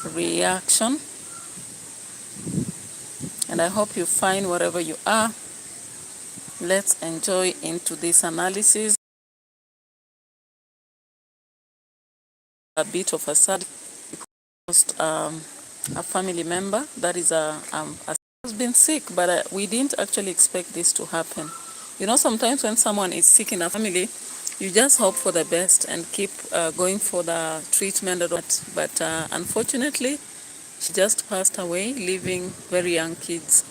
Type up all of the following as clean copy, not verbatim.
reaction, and I hope you find wherever you are. Let's enjoy into this analysis. A bit of a sad, because a family member that is has been sick, but we didn't actually expect this to happen. You know, sometimes when someone is sick in a family, you just hope for the best and keep going for the treatment and all that. But unfortunately, she just passed away, leaving very young kids.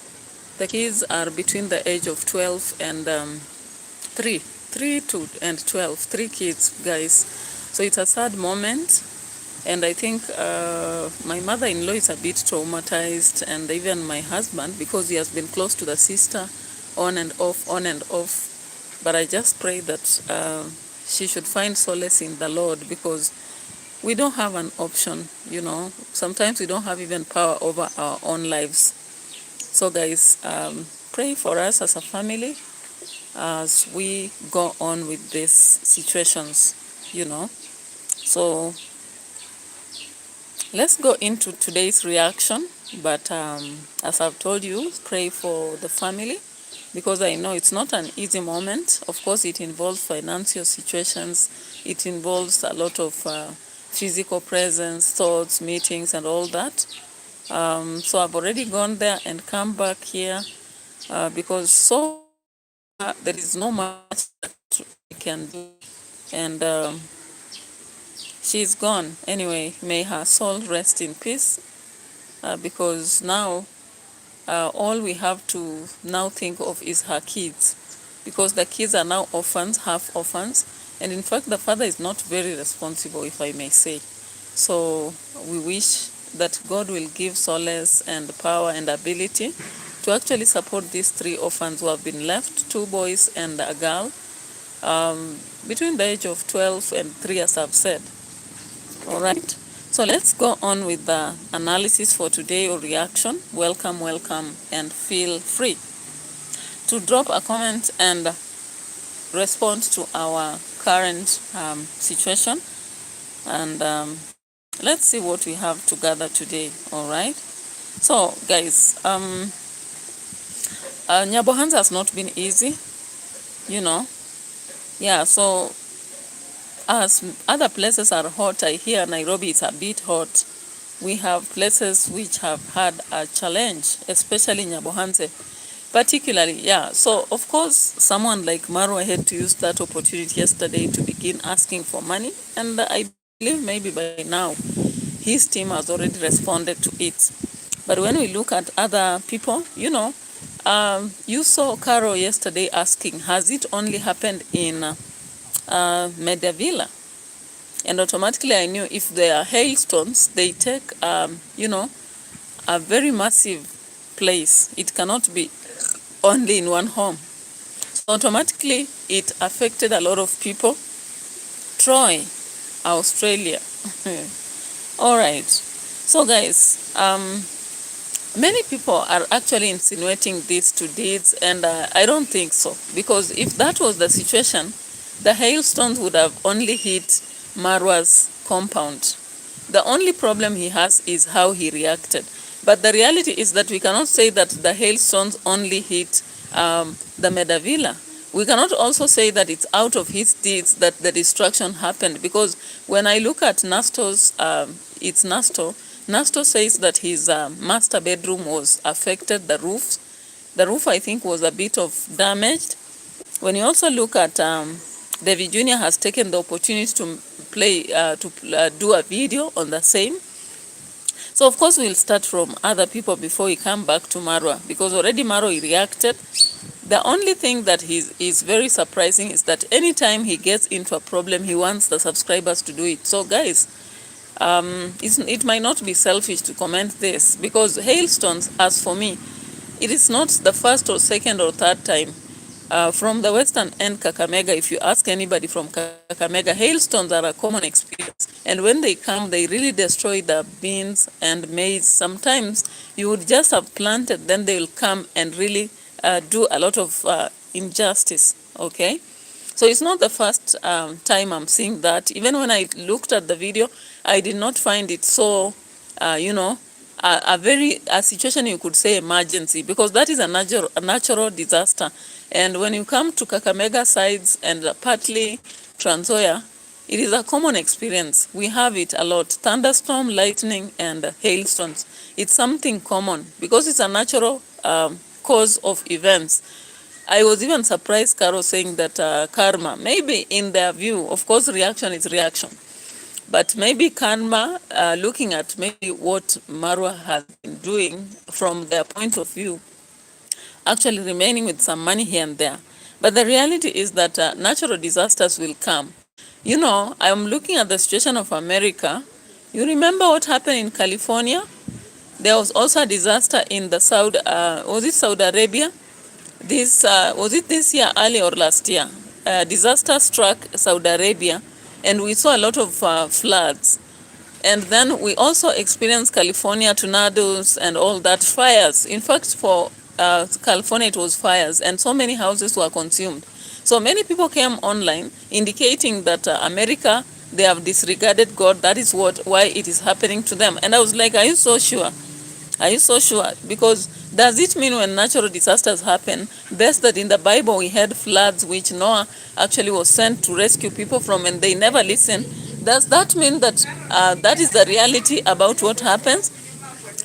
The kids are between the age of 12 and 3 to and 12, 3 kids, guys. So it's a sad moment. And I think my mother-in-law is a bit traumatized, and even my husband, because he has been close to the sister on and off, on and off. But I just pray that she should find solace in the Lord, because we don't have an option, you know. Sometimes we don't have even power over our own lives. So guys, pray for us as a family as we go on with these situations, you know. So let's go into today's reaction. But as I've told you, pray for the family, because I know it's not an easy moment. Of course, it involves financial situations. It involves a lot of physical presence, thoughts, meetings, and all that. So I've already gone there and come back here because so far there is no much that we can do. And she's gone. Anyway, may her soul rest in peace, because now all we have to now think of is her kids, because the kids are now orphans, half orphans, and in fact the father is not very responsible, if I may say. So we wish that God will give solace and power and ability to actually support these 3 orphans who have been left, 2 boys and a girl, between the age of 12 and 3, as I've said. All right, so let's go on with the analysis for today, or reaction. Welcome, welcome, and feel free to drop a comment and respond to our current situation. And let's see what we have to gather today. All right, so guys, Nyabohanza has not been easy, you know. Yeah, so as other places are hot, I hear Nairobi is a bit hot. We have places which have had a challenge, especially Nyabohanze, particularly. Yeah, so of course, someone like Marwa had to use that opportunity yesterday to begin asking for money, and I believe maybe by now his team has already responded to it. But when we look at other people, you know, you saw Carol yesterday asking, has it only happened in Medavilla? And automatically I knew if there are hailstones, they take, you know, a very massive place. It cannot be only in one home. So automatically it affected a lot of people. Troy, Australia. All right. So guys, many people are actually insinuating these 2 deeds, and I don't think so. Because if that was the situation, the hailstones would have only hit Marwa's compound. The only problem he has is how he reacted. But the reality is that we cannot say that the hailstones only hit the Medavilla. We cannot also say that it's out of his deeds that the destruction happened, because when I look at Nasto's, it's Nasto says that his master bedroom was affected, the roof I think was a bit of damaged. When you also look at David Jr. has taken the opportunity to do a video on the same. So of course we'll start from other people before we come back to Marwa, because already Marwa reacted. The only thing that is very surprising is that anytime he gets into a problem, he wants the subscribers to do it. So guys, it might not be selfish to comment this, because hailstones, as for me, it is not the first or second or third time. From the western end, Kakamega, if you ask anybody from Kakamega, hailstones are a common experience. And when they come, they really destroy the beans and maize. Sometimes you would just have planted, then they will come and really do a lot of injustice, okay? So it's not the first time I'm seeing that. Even when I looked at the video, I did not find it so you know, a situation you could say emergency, because that is a natural disaster. And when you come to Kakamega sides and partly Trans Nzoia, it is a common experience. We have it a lot. Thunderstorm, lightning, and hailstones. It's something common because it's a natural cause of events. I was even surprised, Carol, saying that karma, maybe in their view, of course, reaction is reaction. But maybe karma, looking at maybe what Marwa has been doing from their point of view, actually remaining with some money here and there. But the reality is that natural disasters will come. You know, I'm looking at the situation of America. You remember what happened in California? There was also a disaster in the was it Saudi Arabia? Was it this year, early or last year? Disaster struck Saudi Arabia, and we saw a lot of floods. And then we also experienced California tornadoes and all that, fires. In fact, for California, it was fires, and so many houses were consumed. So many people came online indicating that America, they have disregarded God. That is why it is happening to them. And I was like, are you so sure? Are you so sure? Because does it mean when natural disasters happen, best that in the Bible we had floods which Noah actually was sent to rescue people from, and they never listened? Does that mean that that is the reality about what happens?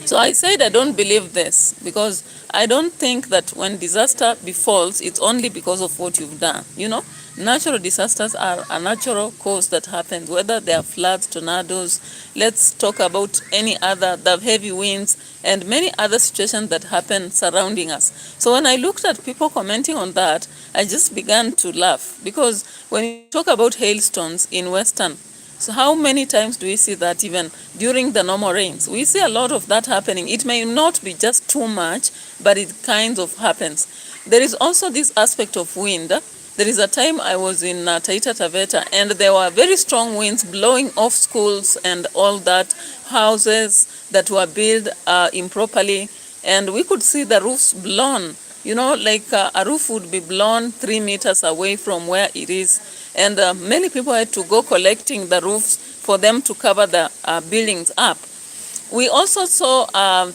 So I said I don't believe this, because I don't think that when disaster befalls, it's only because of what you've done. You know, natural disasters are a natural cause that happens, whether they are floods, tornadoes, let's talk about any other, the heavy winds, and many other situations that happen surrounding us. So when I looked at people commenting on that, I just began to laugh, because when you talk about hailstones in Western, so how many times do we see that even during the normal rains? We see a lot of that happening. It may not be just too much, but it kind of happens. There is also this aspect of wind. There is a time I was in Taita Taveta, and there were very strong winds blowing off schools and all that, houses that were built improperly, and we could see the roofs blown. You know, like a roof would be blown 3 meters away from where it is. And many people had to go collecting the roofs for them to cover the buildings up. We also saw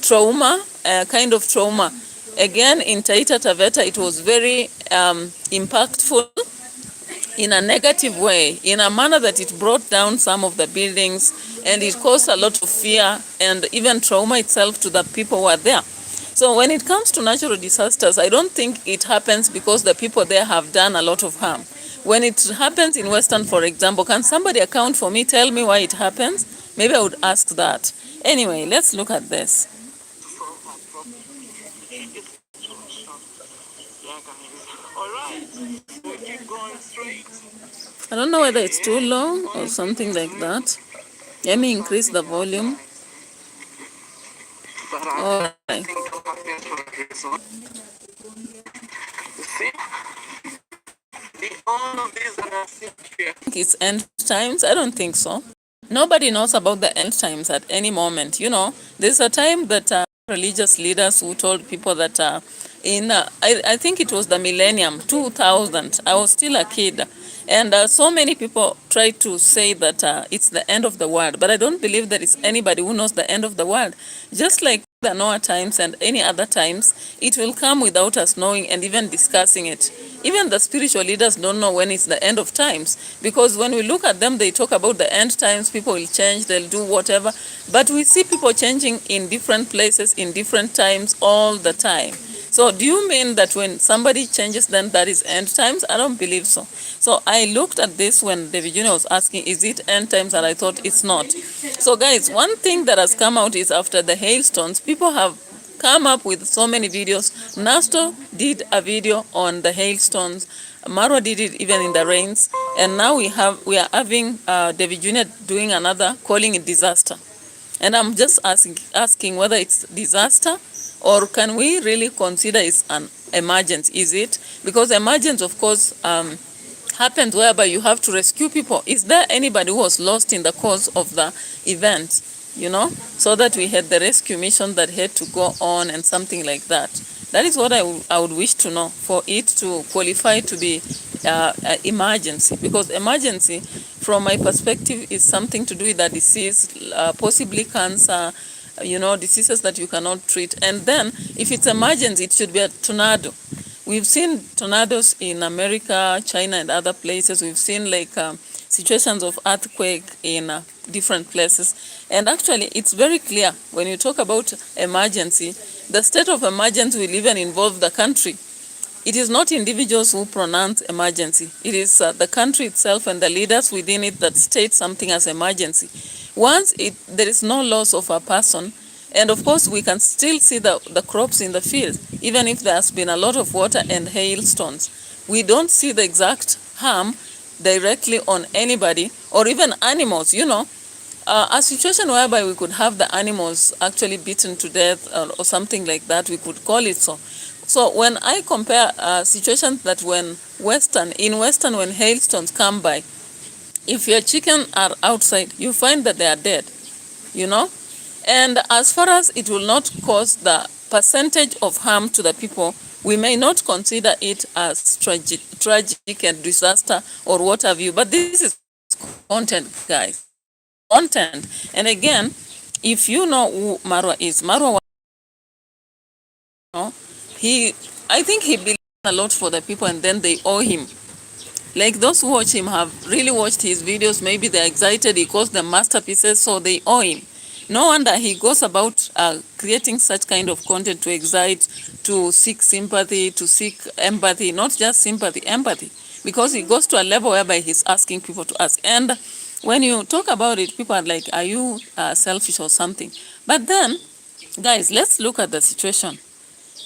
trauma, kind of trauma. Again, in Taita Taveta, it was very impactful in a negative way, in a manner that it brought down some of the buildings, and it caused a lot of fear and even trauma itself to the people who are there. So when it comes to natural disasters, I don't think it happens because the people there have done a lot of harm. When it happens in Western, for example, can somebody account for me, tell me why it happens? Maybe I would ask that. Anyway, let's look at this. I don't know whether it's too long or something like that. Let me increase the volume. All right. It's end times? I don't think so. Nobody knows about the end times at any moment. You know, there's a time that religious leaders who told people that I think it was the millennium, 2000, I was still a kid. And so many people try to say that it's the end of the world. But I don't believe there is anybody who knows the end of the world. Just like the Noah times and any other times, it will come without us knowing and even discussing it. Even the spiritual leaders don't know when it's the end of times, because when we look at them, they talk about the end times, people will change, they'll do whatever. But we see people changing in different places, in different times, all the time. So do you mean that when somebody changes, then that is end times? I don't believe so. So I looked at this when David Jr. was asking, is it end times? And I thought it's not. So guys, one thing that has come out is after the hailstones, people have come up with so many videos. Nasto did a video on the hailstones. Marwa did it even in the rains. And now we are having David Jr. doing another, calling it disaster. And I'm just asking whether it's disaster, or can we really consider it's an emergency? Is it? Because emergency, of course, happens whereby you have to rescue people. Is there anybody who was lost in the course of the event? You know, so that we had the rescue mission that had to go on and something like that. That is what I would wish to know for it to qualify to be emergency. Because emergency, from my perspective, is something to do with a disease, possibly cancer, diseases that you cannot treat. And then if it's emergency, it should be a tornado. We've seen tornadoes in America, China, and other places. We've seen like situations of earthquake in different places. And actually, it's very clear when you talk about emergency, the state of emergency will even involve the country. It is not individuals who pronounce emergency. It is the country itself and the leaders within it that state something as emergency. Once there is no loss of a person, and of course we can still see the crops in the field, even if there has been a lot of water and hailstones. We don't see the exact harm directly on anybody or even animals, a situation whereby we could have the animals actually beaten to death or something like that, we could call it so. So when I compare situations that in Western, when hailstones come by, if your chicken are outside, you find that they are dead, And as far as it will not cause the percentage of harm to the people, we may not consider it as tragic and disaster or what have you. But this is content, guys. Content. And again, if you know who Marwa is, I think he believes a lot for the people and then they owe him. Like those who watch him have really watched his videos. Maybe they're excited. He calls them masterpieces, so they owe him. No wonder he goes about creating such kind of content to excite, to seek sympathy, to seek empathy, not just sympathy, empathy. Because he goes to a level whereby he's asking people to ask. And when you talk about it, people are like, are you selfish or something? But then, guys, let's look at the situation.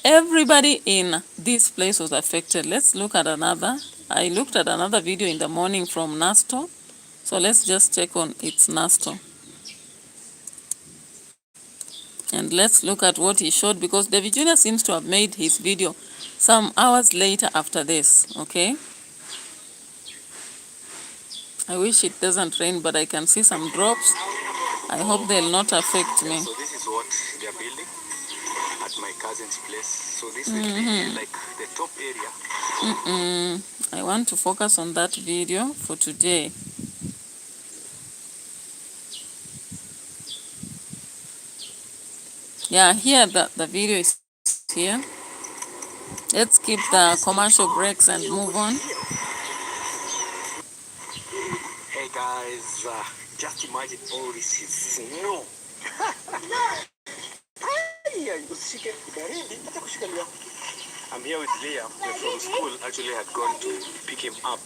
Everybody in this place was affected. Let's look at another. I looked at another video in the morning from Nasto. So let's just check on its Nasto. And let's look at what he showed, because David Jr. seems to have made his video some hours later after this, okay? I wish it doesn't rain, but I can see some drops. I hope they'll not affect me. So this is what they're building at my cousin's place. So this will be like the top area. I want to focus on that video for today. Yeah, here the video is here. Let's keep the commercial breaks and move on. Hey guys, just imagine all this is snow. I'm here with Leah. We're from school. Actually, I had gone to pick him up.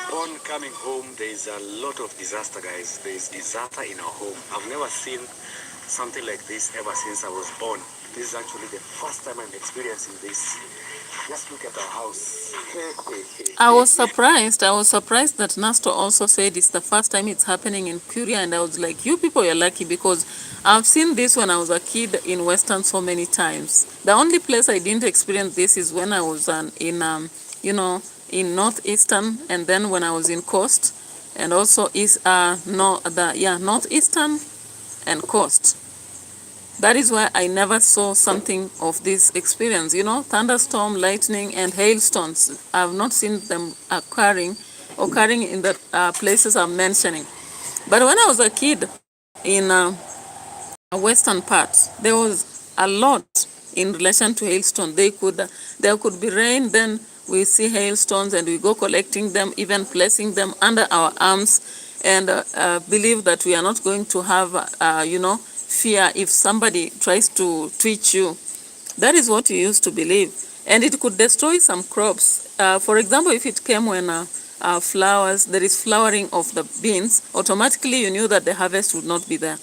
Upon coming home, there is a lot of disaster, guys. There is disaster in our home. I've never seen something like this ever since I was born. This is actually the first time I'm experiencing this. Just look at our house. I was surprised that Nasto also said it's the first time it's happening in Kuria, and I was like, you people are lucky, because I've seen this when I was a kid in Western so many times. The only place I didn't experience this is when I was in Northeastern, and then when I was in Coast, and also Northeastern and Coast. That is why I never saw something of this experience. Thunderstorm, lightning, and hailstones. I have not seen them occurring in the places I'm mentioning. But when I was a kid in a western part, there was a lot in relation to hailstones. There could be rain, then we see hailstones and we go collecting them, even placing them under our arms, and believe that we are not going to have, fear if somebody tries to twitch you. That is what you used to believe. And it could destroy some crops. For example, if it came when flowers, there is flowering of the beans, automatically you knew that the harvest would not be there.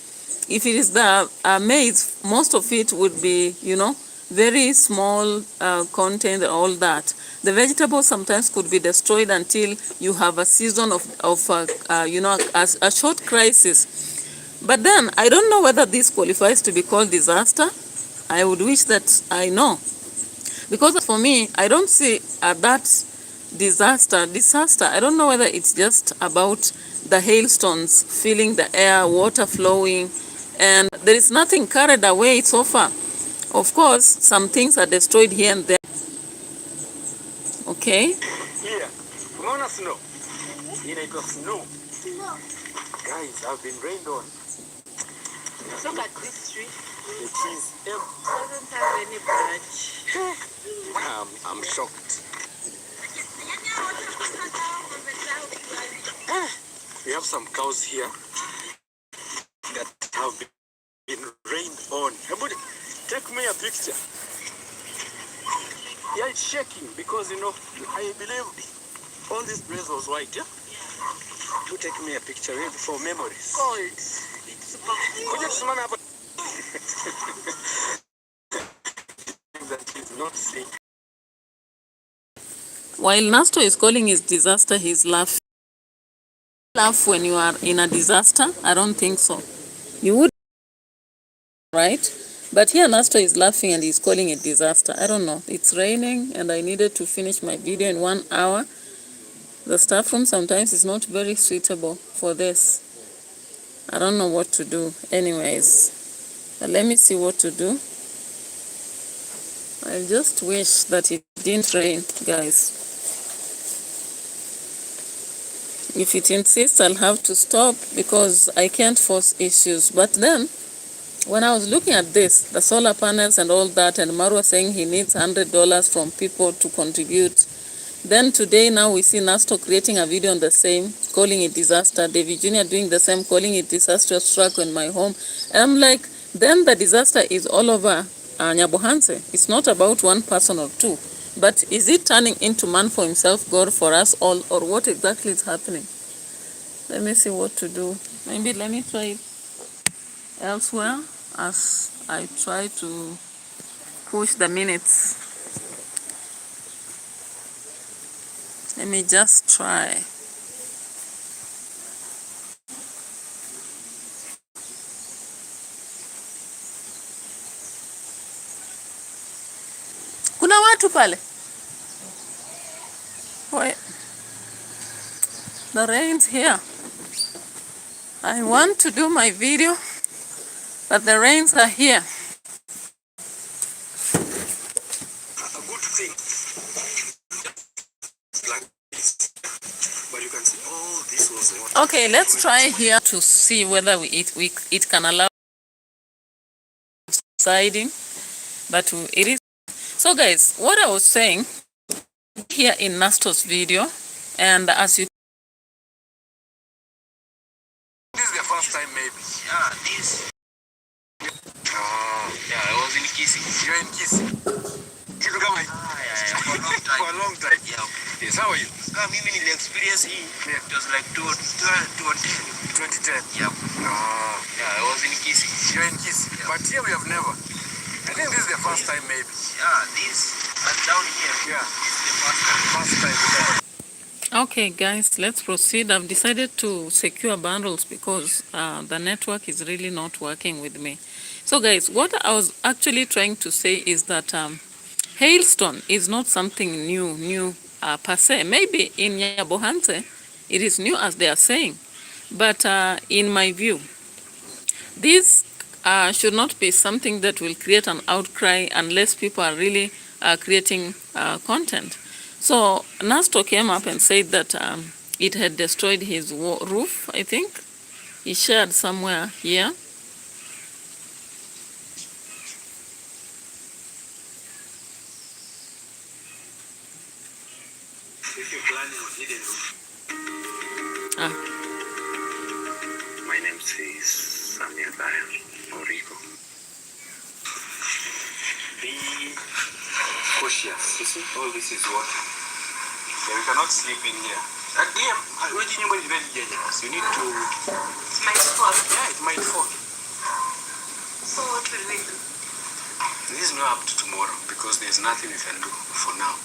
If it is the maize, most of it would be, very small content and all that. The vegetables sometimes could be destroyed until you have a season of a short crisis. But then, I don't know whether this qualifies to be called disaster. I would wish that I know. Because for me, I don't see that disaster. I don't know whether it's just about the hailstones, filling the air, water flowing, and there is nothing carried away so far. Of course, some things are destroyed here and there. Okay? Yeah. Unaona snow? Inaitwa snow. Guys, I've been rained on. Look at this tree. The trees Doesn't have any branch. I'm shocked. We have some cows here that have been rained on. Everybody, take me a picture. Yeah, it's shaking because, I believe all this place was white, yeah? You take me a picture for memories. Cold. It's super cold. That is not safe. While Nasto is calling his disaster, he's laughing. Laugh when you are in a disaster? I don't think so. You would, right? But here Nasto is laughing and he's calling it disaster. I don't know. It's raining and I needed to finish my video in 1 hour. The staff room sometimes is not very suitable for this. I don't know what to do. Anyways, but let me see what to do. I just wish that it didn't rain, guys. If it insists, I'll have to stop because I can't force issues. But then, when I was looking at this, the solar panels and all that, and Marwa saying he needs $100 from people to contribute, then today now we see Nasto creating a video on the same, calling it disaster. David Jr. doing the same, calling it disastrous struck in my home. And I'm like, then the disaster is all over Nyabohanse. It's not about one person or two. But is it turning into man for himself, God for us all, or what exactly is happening? Let me see what to do. Maybe let me try it elsewhere as I try to push the minutes. Let me just try. Kuna watu pale. Wait. The rain's here. I want to do my video, but the rains are here. A good thing. But you can see all this was water. Okay, let's try here to see whether it can allow siding, but it is. So guys, what I was saying here in Nasto's video, and as you This is the first time maybe. Yeah, this. Yeah, I was in Kissing. You're in Kissing. You come like For a long time. for a long time. Yeah. Yes, how are you? Mimi nili experience hii. It was like 2010. 2010. Yeah. Yeah, I was in Kissing. You're in Kissing. Yeah. But here we have never. I think this is the first time maybe. Yeah, this. And down here. Yeah. This is the first time. First time. Okay guys, let's proceed. I've decided to secure bundles because the network is really not working with me. So guys, what I was actually trying to say is that hailstone is not something new per se. Maybe in Nyabohanse it is new as they are saying, but in my view, this should not be something that will create an outcry unless people are really creating content. So Nasto came up and said that it had destroyed his roof, I think. He shared somewhere here. If you're planning on hidden roof. My name is Samia Daya Moriko. Be cautious. You see, all this is water. Yeah, we cannot sleep in here. You need to. It might fall. Yeah, it might fall. So what will we do? This is not up to tomorrow because there's nothing we can do for now.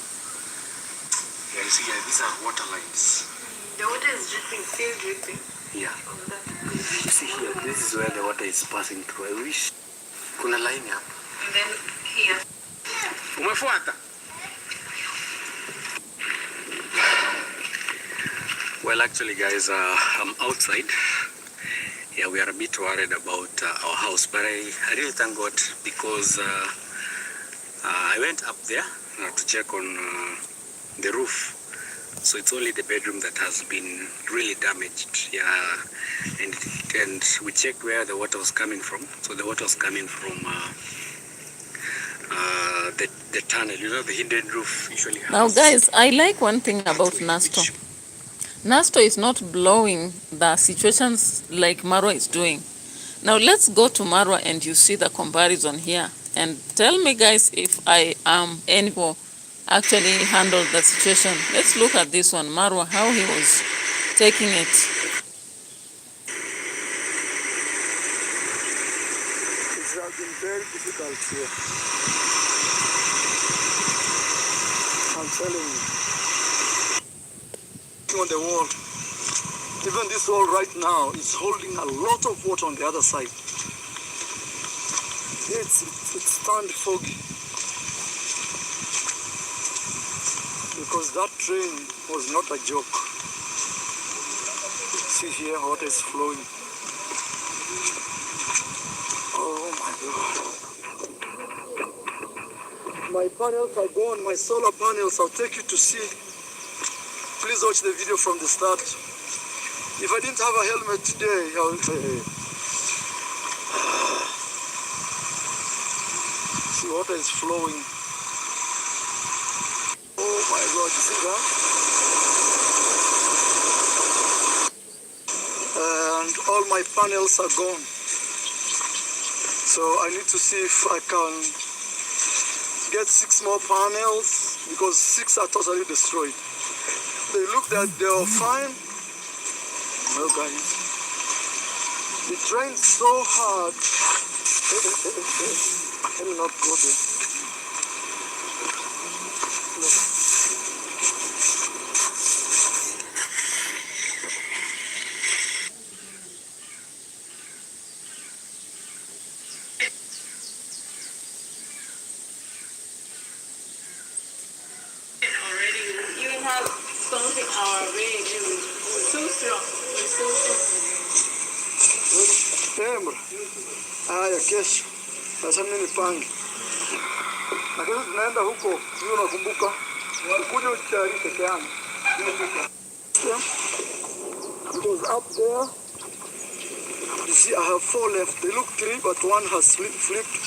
Yeah, you see, these are water lines. The water is dripping, still dripping. Yeah. From that. You see here, this is where the water is passing through. I wish kuna line here. And then here. Umefuata? Well, actually, guys, I'm outside. Yeah, we are a bit worried about our house, but I really thank God because I went up there to check on the roof. So it's only the bedroom that has been really damaged. Yeah, and and we checked where the water was coming from. So the water was coming from the tunnel. You know, the hidden roof usually has. Now, guys, I like one thing about Nasto. Nasto is not blowing the situations like Marwa is doing. Now, let's go to Marwa and you see the comparison here. And tell me, guys, if I am able actually handle the situation. Let's look at this one, Marwa, how he was taking it. It has been very difficult here. I'm telling you. On the wall. Even this wall right now is holding a lot of water on the other side. It's turned foggy. Because that train was not a joke. See here, water is flowing. Oh my God. My panels are gone, my solar panels. I'll take you to see. Please watch the video from the start. If I didn't have a helmet today, see, water is flowing. Oh my God, you see that? And all my panels are gone. So I need to see if I can get 6 more panels, because 6 are totally destroyed. They look that they are fine. Well, guys, it rained so hard. Let me not go there. Look. Already, you have something already. It's so strong. It's so strong. Tembra. Haya, kesho acha mimi nipange. Na kesho tunaenda huko, sio unakumbuka? Kuja utayarishe peke yangu. It was up there. You see, I have 4 left. They look 3, but 1 has flipped.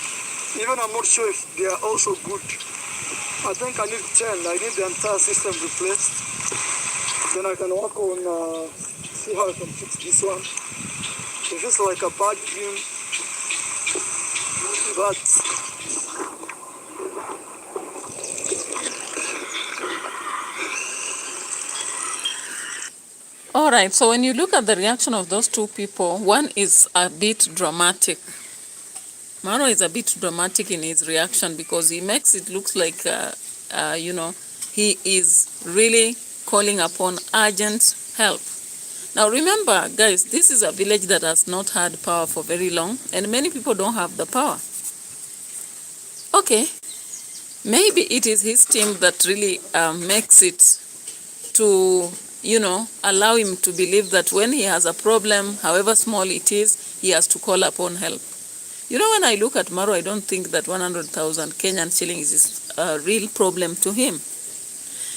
Even I'm not sure if they are also good. I think I need 10. I need the entire system replaced. Then I can work on, see how I can fix this one. If it's like a bad dream, but All right, so when you look at the reaction of those two people, one is a bit dramatic. Maro is a bit dramatic in his reaction because he makes it look like, he is really calling upon urgent help. Now remember, guys, this is a village that has not had power for very long, and many people don't have the power. Okay, maybe it is his team that really makes it to, allow him to believe that when he has a problem, however small it is, he has to call upon help. When I look at Maro, I don't think that 100,000 Kenyan shillings is a real problem to him.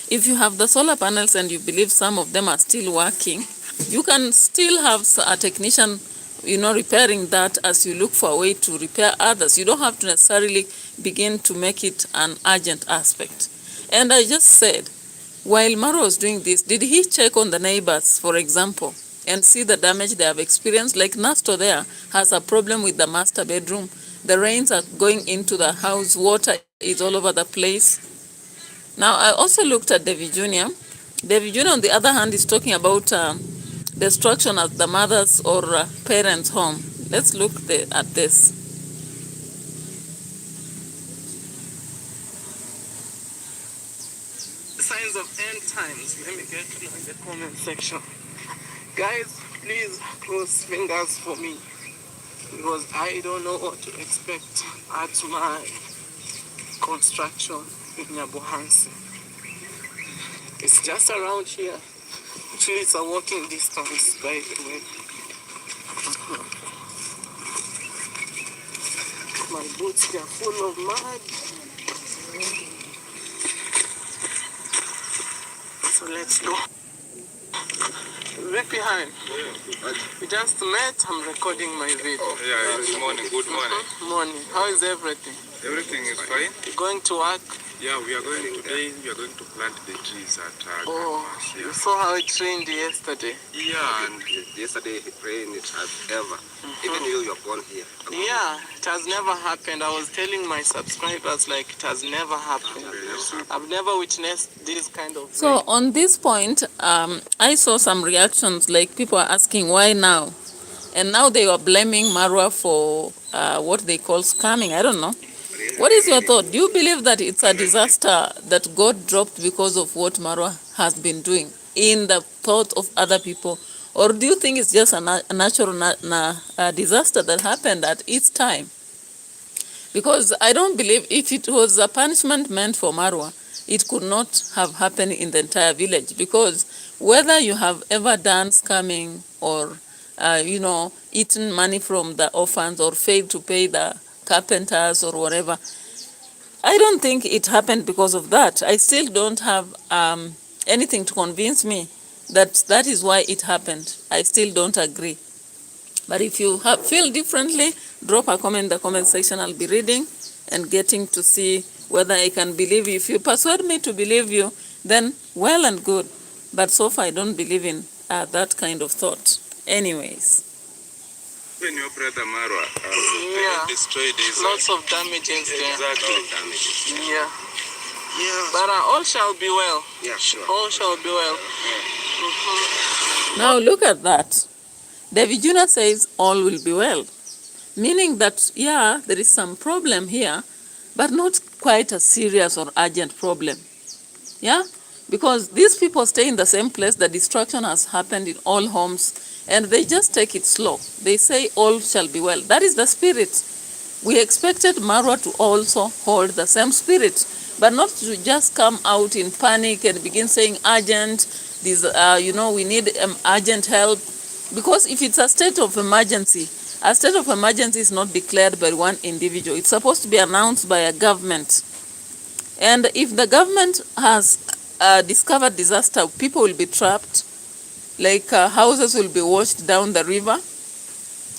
If you have the solar panels and you believe some of them are still working, you can still have a technician, repairing that as you look for a way to repair others. You don't have to necessarily begin to make it an urgent aspect. And I just said, while Maro was doing this, did he check on the neighbors, for example, and see the damage they have experienced? Like Nasto there has a problem with the master bedroom. The rains are going into the house. Water is all over the place. Now, I also looked at David Jr. David Jr., on the other hand, is talking about destruction at the mother's or parents' home. Let's look at this. signs of end times. Let me get to in the comment section. Guys, please cross fingers for me, because I don't know what to expect at my construction in Nyabohansi. It's just around here. Actually, it's a walking distance, by the way. My boots are full of mud. So let's go. Vipi hai? We just met. I'm recording my video. Yeah, it's morning. Good morning. Morning. How is everything? Everything is fine. You going to work? Yeah, we are going today. We are going to plant the trees at Oh, yeah. you saw how it rained yesterday. Yeah, and yesterday it rained. It has ever. Even you are born here. Yeah, it has never happened. I was telling my subscribers like it has never happened. I've never witnessed this kind of So rain. on this point, I saw some reactions, like people are asking why now, and now they were blaming Marwa for what they call scamming. I don't know. What is your thought? Do you believe that it's a disaster that God dropped because of what Marwa has been doing in the thought of other people? Or do you think it's just a natural disaster that happened at its time? Because I don't believe if it was a punishment meant for Marwa, it could not have happened in the entire village. Because whether you have ever done scamming or, eaten money from the orphans or failed to pay the carpenters or whatever, I don't think it happened because of that. I still don't have anything to convince me that that is why it happened. I still don't agree. But if you feel differently, drop a comment in the comment section. I'll be reading and getting to see whether I can believe you. If you persuade me to believe you, then well and good. But so far, I don't believe in that kind of thought. Anyways. When your brother Marwa Yeah. destroyed his Lots of damages there. exactly. Yeah. Yeah. But all shall be well. Yeah, sure. All shall be well. Now look at that. David Jr. says all will be well. Meaning that, yeah, there is some problem here, but not quite a serious or urgent problem. Yeah? Because these people stay in the same place, the destruction has happened in all homes, and they just take it slow. They say all shall be well. That is the spirit. We expected Marwa to also hold the same spirit, but not to just come out in panic and begin saying urgent, we need urgent help. Because if it's a state of emergency is not declared by one individual. It's supposed to be announced by a government. And if the government has discovered disaster, people will be trapped, like houses will be washed down the river.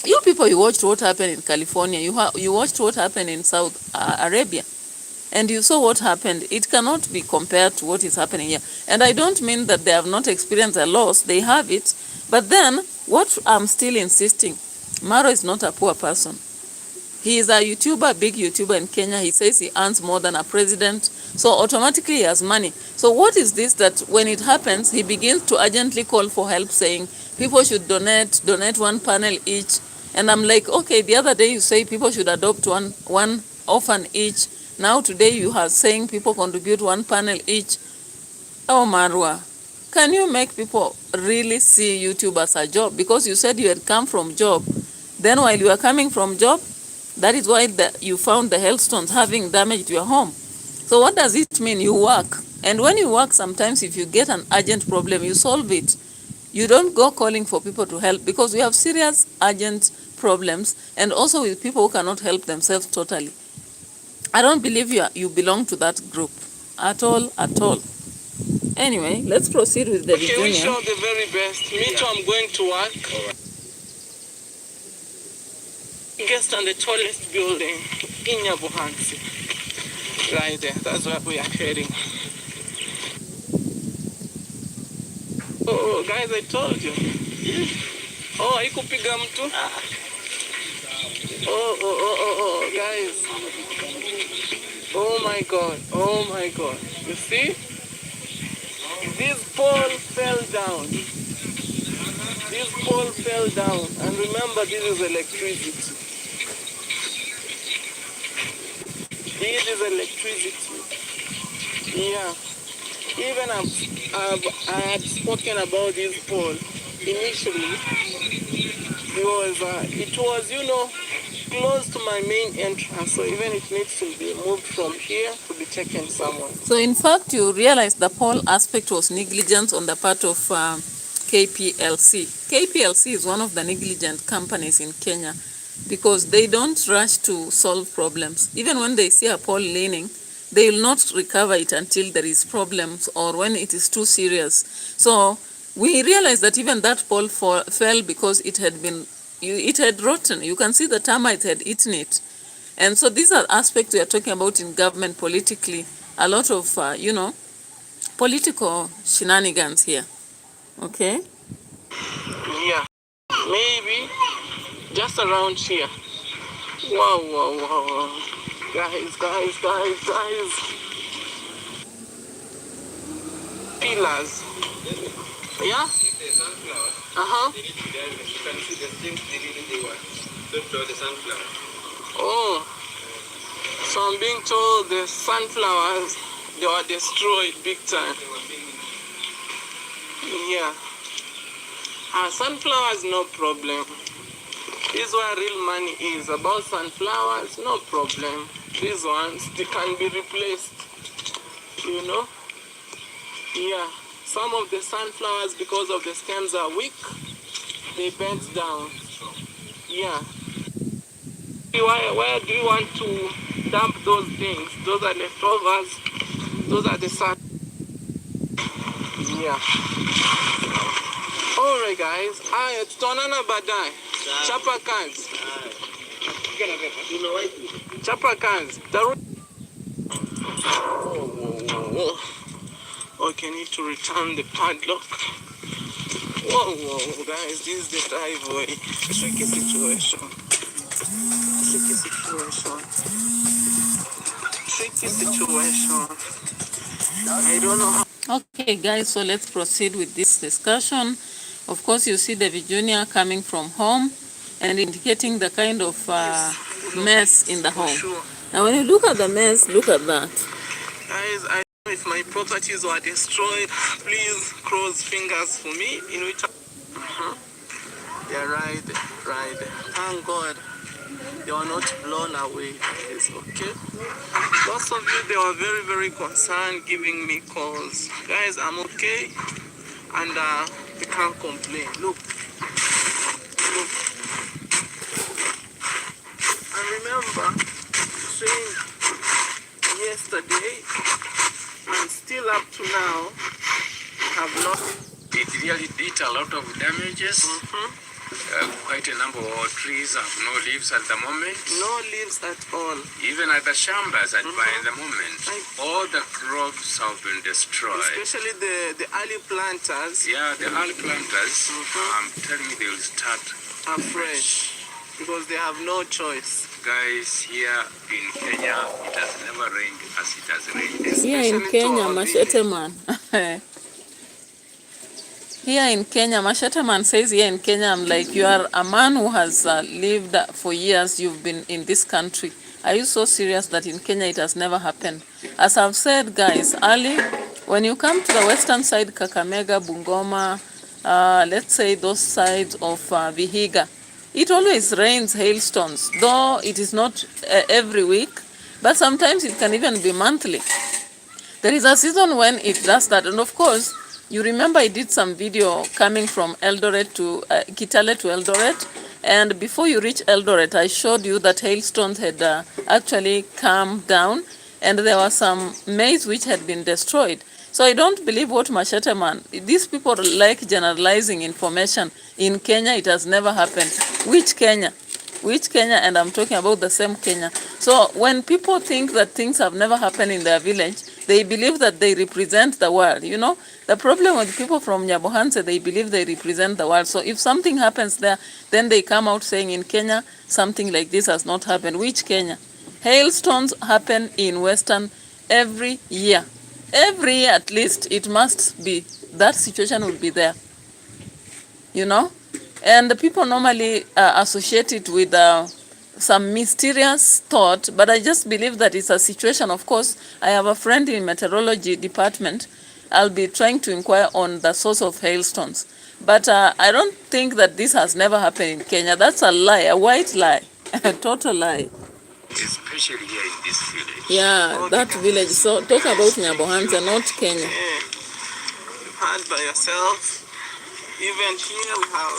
You people, you watched what happened in California. You watched what happened in Saudi Arabia. And you saw what happened. It cannot be compared to what is happening here. And I don't mean that they have not experienced a loss. They have it. But then, what I'm still insisting, Maro is not a poor person. He is a YouTuber, big YouTuber in Kenya. He says he earns more than a president. So automatically he has money. So what is this that when it happens, he begins to urgently call for help, saying people should donate 1 panel each. And I'm like, okay, the other day you say people should adopt one orphan each. Now today you are saying people contribute 1 panel each. Oh, Marwa, can you make people really see YouTube as a job? Because you said you had come from job. Then while you were coming from job, that is why you found the hailstones having damaged your home. So what does it mean? You work. And when you work, sometimes if you get an urgent problem, you solve it. You don't go calling for people to help, because we have serious urgent problems, and also with people who cannot help themselves totally. I don't believe you belong to that group at all. Anyway, let's proceed with the Okay, we Junior. show the very best. Me too, I'm going to work. Biggest and the tallest building in Nyabuhansi. Right there, that's where we are heading. Oh, guys, I told you. Oh, haikupiga mtu? Oh, guys. Oh my God. You see? This pole fell down. And remember, this is electricity. Yeah. Even I had spoken about this pole initially. It was, close to my main entrance, so even it needs to be moved from here to be taken somewhere. So in fact, you realize the pole aspect was negligence on the part of KPLC. KPLC is one of the negligent companies in Kenya, because they don't rush to solve problems. Even when they see a pole leaning, they will not recover it until there is problems or when it is too serious. So We realized that even that pole fell because it had rotten. You can see the termites had eaten it. And so these are aspects we are talking about in government politically. A lot of, political shenanigans here. Okay? Yeah, maybe just around here. Wow, wow, wow, wow. Guys. Pillars. Yeah? Uh-huh. You can see the things they were swept out the sunflower. Oh, so I'm being told the sunflowers, they were destroyed big time. Yeah. Sunflowers, no problem. This is where real money is. About sunflowers, no problem. These ones, they can be replaced. You know? Yeah. Some of the sunflowers, because of the stems are weak, they bend down. Yeah. Where do you want to dump those things? Those are leftovers. Those are the sun. Yeah. Alright guys. Aya, tutaonana baadaye. Chapa kazi. Chapa kazi. Whoa. Okay, need to return the padlock. Whoa, guys, this is the driveway. Tricky situation. I don't know how. Okay, guys, so let's proceed with this discussion. Of course, you see the Virginia coming from home and indicating the kind of mess in the home. Sure. Now, when you look at the mess, look at that. Guys, I don't know if my properties were destroyed. Please cross fingers for me. In which they're right. Thank God they were not blown away. It's okay. Lots of you, they were very, very concerned, giving me calls. Guys, I'm okay, and we can't complain. Look. I remember saying yesterday, and still up to now, have not. It really did a lot of damages. Quite a number of trees have no leaves at the moment. No leaves at all. Even at the shambas at by the moment, all the crops have been destroyed. Especially the early planters. Yeah, the early planters, I'm telling you, they will start afresh because they have no choice. Guys, here in Kenya, it has never rained as it has rained. Here in Kenya, Machete Man. Here in Kenya, Machete Man says here in Kenya, I'm like, you are a man who has lived for years, you've been in this country. Are you so serious that in Kenya it has never happened? As I've said, guys, early, when you come to the western side, Kakamega, Bungoma, let's say those sides of Vihiga, it always rains hailstones, though it is not every week, but sometimes it can even be monthly. There is a season when it does that, and of course, you remember I did some video coming from Eldoret to Kitale to Eldoret, and before you reach Eldoret, I showed you that hailstones had actually come down, and there were some maize which had been destroyed. So I don't believe what Machete Man, these people like generalizing information. In Kenya, it has never happened. Which Kenya? Which Kenya? And I'm talking about the same Kenya. So when people think that things have never happened in their village, they believe that they represent the world. You know, the problem with people from Nyabohanse, they believe they represent the world. So if something happens there, then they come out saying in Kenya, something like this has not happened. Which Kenya? Hailstones happen in Western every year. Every year at least, it must be. That situation will be there. You know? And the people normally associate it with some mysterious thought, but I just believe that it's a situation. Of course, I have a friend in meteorology department. I'll be trying to inquire on the source of hailstones. But I don't think that this has never happened in Kenya. That's a lie, a white lie, a total lie. Especially here in this village. Yeah, that village. So talk about Nyabohanse, not Kenya. Yeah. You've had by yourself. Even here we have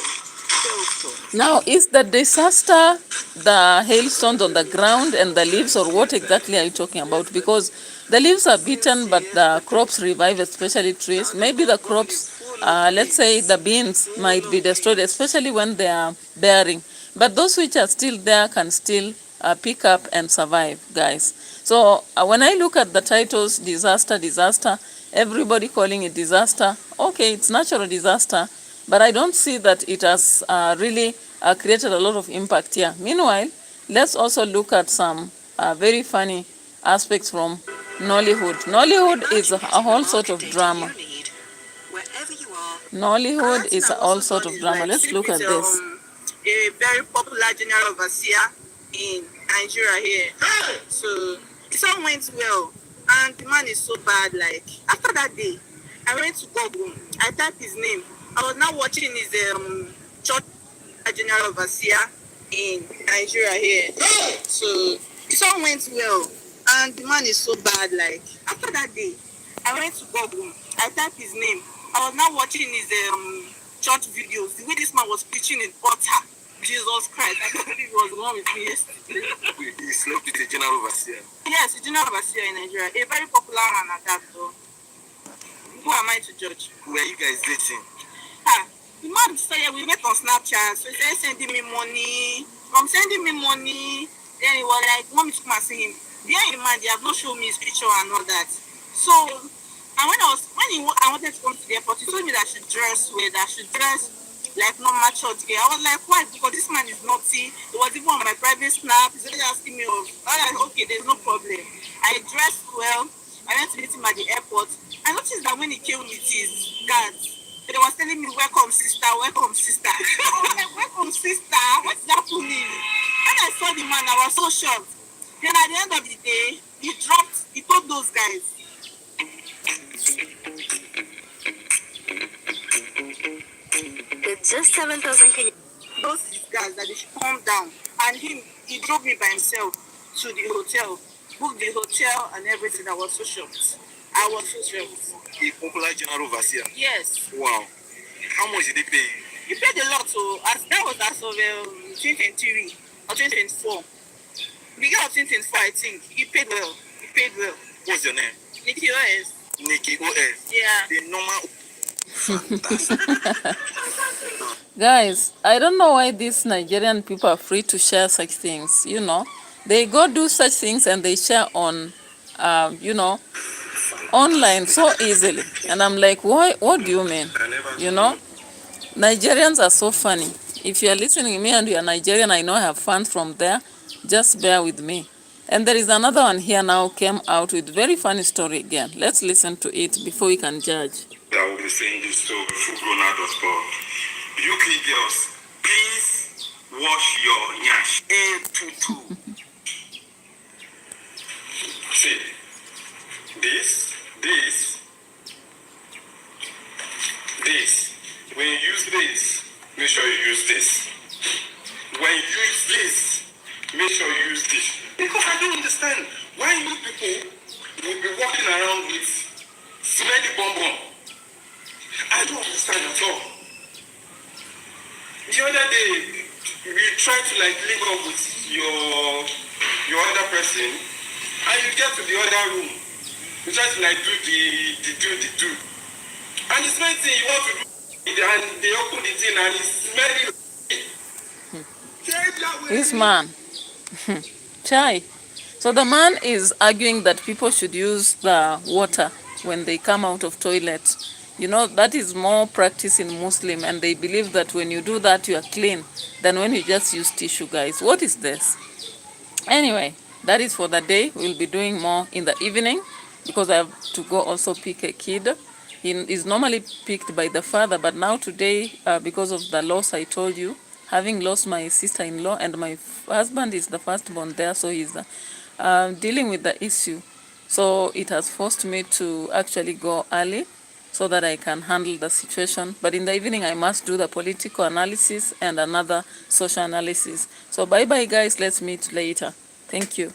hailstones. Now, is the disaster the hailstones on the ground and the leaves, or what exactly are you talking about? Because the leaves are beaten, but the crops revive, especially trees. Maybe the crops let's say the beans might be destroyed, especially when they are bearing. But those which are still there can still pick up and survive, guys. So when I look at the titles, disaster, disaster, everybody calling it disaster. Okay, it's natural disaster, but I don't see that it has really created a lot of impact here. Meanwhile, let's also look at some very funny aspects from Nollyhood. Nollyhood is a whole sort of drama. Nollyhood is all sort of drama. Let's look at this. A very popular general overseer in Nigeria here. So it all went well, and the man is so bad. Like after that day, I went to Google. I typed his name. I was now watching his church general overseer in Nigeria here. So it all went well, and the man is so bad. Like after that day, I went to Google. I typed his name. I was now watching his church videos. The way this man was preaching in utter Jesus Christ, I can't believe it was wrong with me yesterday. He slept with the general overseer. Yes, the general overseer in Nigeria, a very popular man at that. Though. Who am I to judge? Were you guys dating? The man said, yeah, we met on Snapchat, so he started sending me money. From sending me money, then he was like, want me to come and see him. Bear in mind, they have not shown me his picture and all that. So, and when I wanted to come to the airport, he told me that I should dress well, that I should dress like normal church girl. I was like, why? Because this man is naughty. It was even on my private snap. He's already asking me off. I was like, okay, there's no problem. I dressed well. I went to meet him at the airport. I noticed that when he came with his guards, they was telling me, welcome sister, welcome sister. I was like, welcome sister, what's that for me? When I saw the man, I was so shocked. Then at the end of the day, he told those guys. It's just 7,000 Kenya. Those guys that they should calm down. And he drove me by himself to the hotel, booked the hotel and everything. I was so shocked. I was so shocked. A popular general overseer? Yes. Wow. How much did they pay you? He paid a lot, so that was as of 2023 or 2024. Beginning of 2024, I think. He paid well. What's your name? Nikki OS. Nikki OS? Yeah. The normal... Guys, I don't know why these Nigerian people are free to share such things, you know. They go do such things and they share on, you know, online so easily. And I'm like, what do you mean? You know, Nigerians are so funny. If you are listening to me and you are Nigerian, I know I have fans from there. Just bear with me. And there is another one here now came out with very funny story again. Let's listen to it before we can judge. I will be saying this to fullgrown.com. You girls, please wash your nyash. A22. See, this. When you use this, make sure you use this. When you use this, make sure you use this. Because I don't understand why you people will be walking around with smelly bonbon. I don't understand at all. The other day, we tried to like link up with your other person, and you get to the other room. You try to like do the do. And the same thing you want to do, and they open the thing and it's smelling. This man. Chai. So the man is arguing that people should use the water when they come out of toilet. You know, that is more practice in Muslim, and they believe that when you do that, you are clean than when you just use tissue, guys. What is this? Anyway, that is for the day. We'll be doing more in the evening because I have to go also pick a kid. He is normally picked by the father, but now today, because of the loss I told you, having lost my sister-in-law and my husband is the firstborn there, so he's dealing with the issue. So it has forced me to actually go early so that I can handle the situation. But in the evening, I must do the political analysis and another social analysis. So bye-bye, guys. Let's meet later. Thank you.